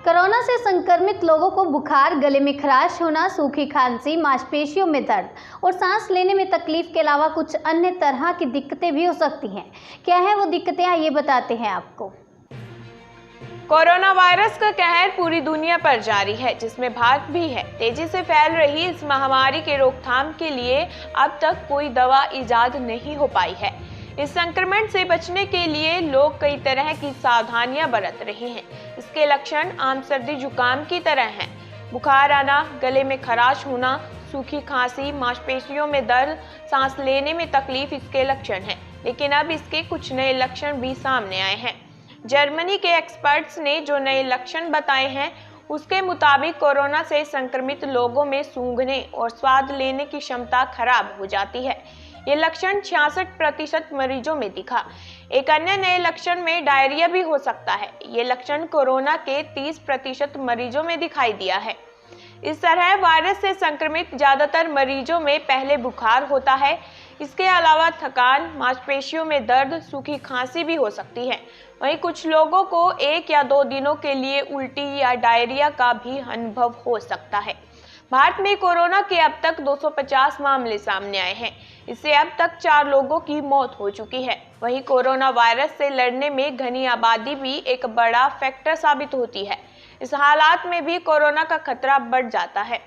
Corona से संक्रमित लोगों को बुखार, गले में खराश होना, सूखी खांसी, मांसपेशियों में दर्द और सांस लेने में तकलीफ के अलावा कुछ अन्य तरह की दिक्कतें भी हो सकती हैं। क्या है वो दिक्कतें, आइए बताते हैं आपको। कोरोना वायरस का कहर पूरी दुनिया पर जारी है, जिसमें भारत भी है। तेजी से फैल रही इस महामारी के रोकथाम के लिए अब तक कोई दवा इजाद नहीं हो पाई है। इस संक्रमण से बचने के लिए लोग कई तरह की सावधानियां बरत रहे हैं। इसके लक्षण आम सर्दी जुकाम की तरह हैं। बुखार आना, गले में खराश होना, सूखी खांसी, मांसपेशियों में दर्द, सांस लेने में तकलीफ इसके लक्षण हैं। लेकिन अब इसके कुछ नए लक्षण भी सामने आए हैं। जर्मनी के एक्सपर्ट्स ने जो नए लक्षण बताए हैं, उसके मुताबिक कोरोना से संक्रमित लोगों में सूंघने और स्वाद लेने की क्षमता खराब हो जाती है। ये लक्षण 66% मरीजों में दिखा। एक अन्य नए लक्षण में डायरिया भी हो सकता है। ये लक्षण कोरोना के 30% मरीजों में दिखाई दिया है। इस तरह वायरस से संक्रमित ज्यादातर मरीजों में पहले बुखार होता है। इसके अलावा थकान, मांसपेशियों में दर्द, सूखी खांसी भी हो सकती है। वहीं कुछ लोगों को 1 या 2 दिनों के लिए उल्टी या डायरिया का भी अनुभव हो सकता है। भारत में कोरोना के अब तक 250 मामले सामने आए हैं। इससे अब तक 4 लोगों की मौत हो चुकी है। वहीं कोरोना वायरस से लड़ने में घनी आबादी भी एक बड़ा फैक्टर साबित होती है। इस हालात में भी कोरोना का खतरा बढ़ जाता है।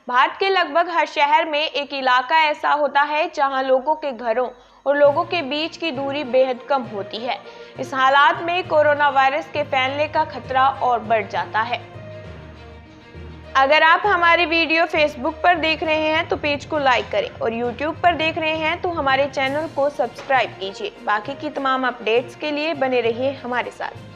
भारत के लगभग हर शहर में एक इलाका ऐसा होता है जहां लोगों के घरों और लोगों के बीच की दूरी बेहद कम होती है। इस हालात में कोरोना वायरस के फैलने का खतरा और बढ़ जाता है। अगर आप हमारे वीडियो फेसबुक पर देख रहे हैं तो पेज को लाइक करें और यूट्यूब पर देख रहे हैं तो हमारे चैनल को सब्सक्राइब कीजिए। बाकी की तमाम अपडेट्स के लिए बने रहिए हमारे साथ।